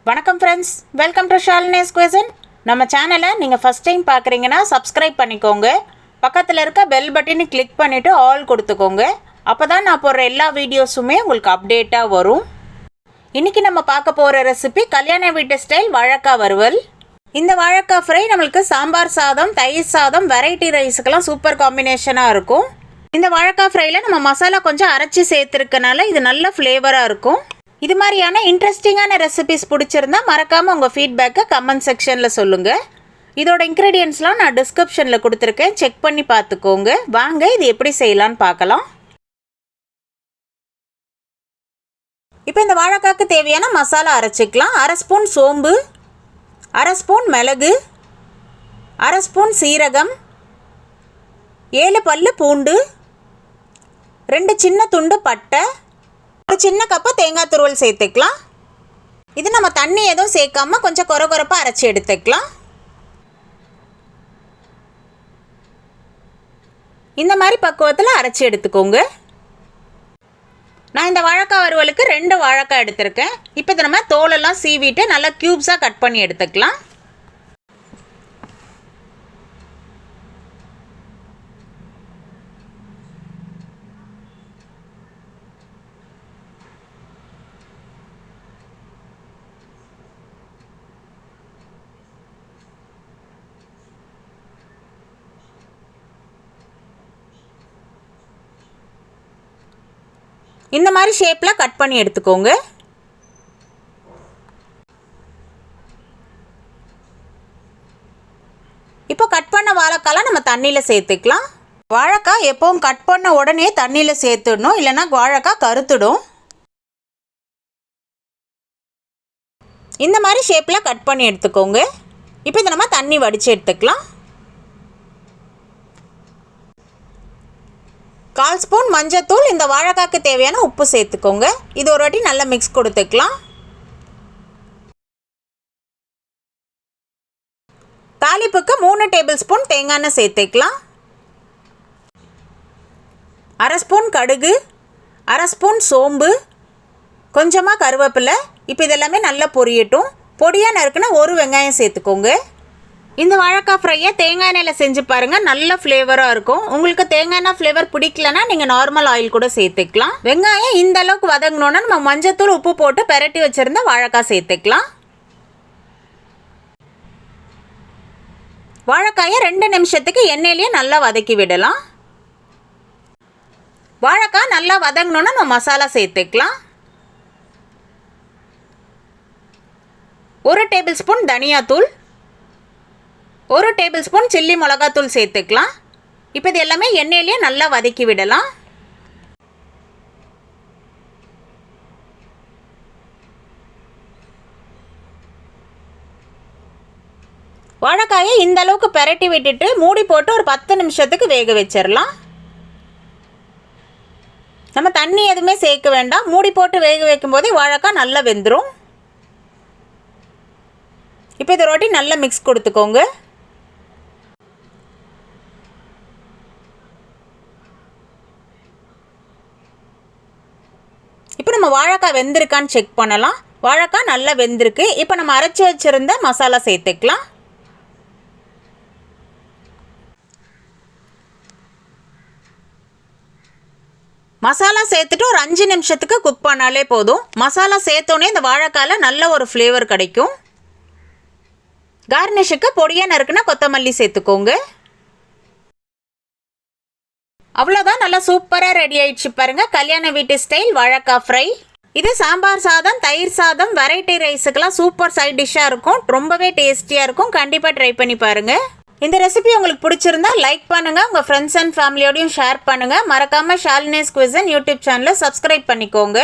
வணக்கம் friends, welcome to Shalini's குயிசன். நம்ம சேனலை நீங்கள் ஃபஸ்ட் டைம் பார்க்குறீங்கன்னா சப்ஸ்கிரைப் பண்ணிக்கோங்க. பக்கத்தில் இருக்க பெல் பட்டனை கிளிக் பண்ணிவிட்டு ஆல் கொடுத்துக்கோங்க. அப்போ தான் நான் போடுற எல்லா வீடியோஸுமே உங்களுக்கு அப்டேட்டாக வரும். இன்றைக்கி நம்ம பார்க்க போகிற ரெசிபி கல்யாண வீட்டு ஸ்டைல் வாழைக்காய் வறுவல். இந்த வாழைக்காய் ஃப்ரை நம்மளுக்கு சாம்பார் சாதம், தயிர் சாதம், வெரைட்டி ரைஸுக்கெல்லாம் சூப்பர் காம்பினேஷனாக இருக்கும். இந்த வாழைக்காய் ஃப்ரையில் நம்ம மசாலா கொஞ்சம் அரைச்சி சேர்த்துருக்கனால இது நல்ல ஃப்ளேவராக இருக்கும். இது மாதிரியான இன்ட்ரெஸ்டிங்கான ரெசிபிஸ் பிடிச்சிருந்தா மறக்காமல் உங்கள் ஃபீட்பேக்கை கமெண்ட் செக்ஷனில் சொல்லுங்கள். இதோட இன்க்ரீடியன்ட்ஸ்லாம் நான் டிஸ்கிரிப்ஷனில் கொடுத்துருக்கேன், செக் பண்ணி பார்த்துக்கோங்க. வாங்க இது எப்படி செய்யலான்னு பார்க்கலாம். இப்போ இந்த வாழைக்காய்க்கு தேவையான மசாலா அரைச்சிக்கலாம். 1/2 ஸ்பூன் சோம்பு, 1/2 ஸ்பூன் மிளகு, 1/2 ஸ்பூன் சீரகம், 7 பல்லு பூண்டு, 2 சின்ன துண்டு பட்டை, ஒரு சின்ன கப்பு தேங்காய் துருவல் சேர்த்துக்கலாம். இது நம்ம தண்ணி எதுவும் சேர்க்காம கொஞ்சம் கொரகொரப்பாக அரைச்சி எடுத்துக்கலாம். இந்த மாதிரி பக்குவத்தில் அரைச்சி எடுத்துக்கோங்க. நான் இந்த வாழைக்காய் வறுவலுக்கு 2 வாழைக்காய் எடுத்திருக்கேன். இப்போ இதை நம்ம தோலெல்லாம் சீவிட்டு நல்லா க்யூப்ஸாக கட் பண்ணி எடுத்துக்கலாம். இந்த மாதிரி ஷேப்பில் கட் பண்ணி எடுத்துக்கோங்க. இப்போ கட் பண்ண வாழைக்காய் நம்ம தண்ணியில் சேர்த்துக்கலாம். வாழைக்காய் எப்பவும் கட் பண்ண உடனே தண்ணியில் சேர்த்துடணும், இல்லைன்னா வாழைக்காய் கருத்துடும். இந்த மாதிரி ஷேப்பில் கட் பண்ணி எடுத்துக்கோங்க. இப்போ இதை நம்ம தண்ணி வடித்து எடுத்துக்கலாம். 1/4 ஸ்பூன் மஞ்சத்தூள், இந்த வாழைக்காய்க்கு தேவையான உப்பு சேர்த்துக்கோங்க. இது ஒரு வாட்டி நல்லா மிக்ஸ் கொடுத்துக்கலாம். தாளிப்புக்கு 3 டேபிள் ஸ்பூன் தேங்காய் எண்ணெய் சேர்த்துக்கலாம். 1/2 ஸ்பூன் கடுகு, 1/2 ஸ்பூன் சோம்பு, கொஞ்சமாக கருவேப்பிலை. இப்போ இதெல்லாமே நல்லா பொரியட்டும். பொடியாக நறுக்குன்னா 1 வெங்காயம் சேர்த்துக்கோங்க. இந்த வாழைக்காய் ஃப்ரையை தேங்காய் எண்ணெயில் செஞ்சு பாருங்கள், நல்ல ஃப்ளேவராக இருக்கும். உங்களுக்கு தேங்காய் எண்ணெய் ஃப்ளேவர் பிடிக்கலன்னா நீங்கள் நார்மல் ஆயில் கூட சேர்த்துக்கலாம். வெங்காயம் இந்த அளவுக்கு வதங்கணுன்னா நம்ம மஞ்சத்தூள் உப்பு போட்டு பெரட்டி வச்சுருந்த வாழைக்காய் சேர்த்துக்கலாம். வாழைக்காயை 2 நிமிஷத்துக்கு எண்ணெயிலேயே நல்லா வதக்கி விடலாம். வாழைக்காய் நல்லா வதங்கணுன்னா நம்ம மசாலா சேர்த்துக்கலாம். 1 டேபிள் ஸ்பூன் தனியாத்தூள், 1 டேபிள் ஸ்பூன் சில்லி மிளகாத்தூள் சேர்த்துக்கலாம். இப்போ இது எல்லாமே எண்ணெயிலேயே நல்லா வதக்கி விடலாம். வாழைக்காயை இந்த அளவுக்கு பெரட்டி விட்டுட்டு மூடி போட்டு ஒரு 10 நிமிஷத்துக்கு வேக வச்சிடலாம். நம்ம தண்ணி எதுவுமே சேர்க்க வேண்டாம். மூடி போட்டு வேக வைக்கும் போதே வாழைக்காய் நல்லா வெந்துடும். இப்போ இதை ரொட்டி நல்லா மிக்ஸ் கொடுத்துக்கோங்க. இப்போ நம்ம வாழைக்காய் வெந்திருக்கான்னு செக் பண்ணலாம். வாழைக்காய் நல்லா வெந்திருக்கு. இப்போ நம்ம அரைச்சி வச்சுருந்த மசாலா சேர்த்துக்கலாம். மசாலா சேர்த்துட்டு ஒரு 5 நிமிஷத்துக்கு குக் பண்ணாலே போதும். மசாலா சேர்த்தோன்னே இந்த வாழைக்காயில் நல்ல ஒரு ஃப்ளேவர் கிடைக்கும். கார்னிஷுக்கு பொடியாக நறுக்குன்னா கொத்தமல்லி சேர்த்துக்கோங்க. அவ்வளோதான், நல்லா சூப்பராக ரெடி ஆயிடுச்சு பாருங்கள், கல்யாண வீட்டு ஸ்டைல் வாழைக்காய் ஃப்ரை. இது சாம்பார் சாதம், தயிர் சாதம், வெரைட்டி ரைஸுக்கெல்லாம் சூப்பர் சைட் டிஷ்ஷாக இருக்கும். ரொம்பவே டேஸ்டியாக இருக்கும். கண்டிப்பாக ட்ரை பண்ணி பாருங்கள். இந்த ரெசிபி உங்களுக்கு பிடிச்சிருந்தா லைக் பண்ணுங்கள், உங்கள் ஃப்ரெண்ட்ஸ் அண்ட் ஃபேமிலியோடையும் ஷேர் பண்ணுங்கள். மறக்காமல் ஷாலினிஸ் குயிசன் யூடியூப் சேனலை சப்ஸ்கிரைப் பண்ணிக்கோங்க.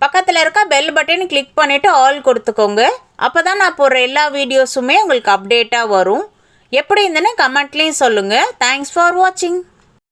பக்கத்தில் இருக்க பெல் பட்டனை கிளிக் பண்ணிவிட்டு ஆல் கொடுத்துக்கோங்க. அப்போ தான் நான் போடுற எல்லா வீடியோஸுமே உங்களுக்கு அப்டேட்டாக வரும். எப்படி இருந்துன்னு கமெண்ட்லேயும் சொல்லுங்கள். தேங்க்ஸ் ஃபார் வாட்சிங்.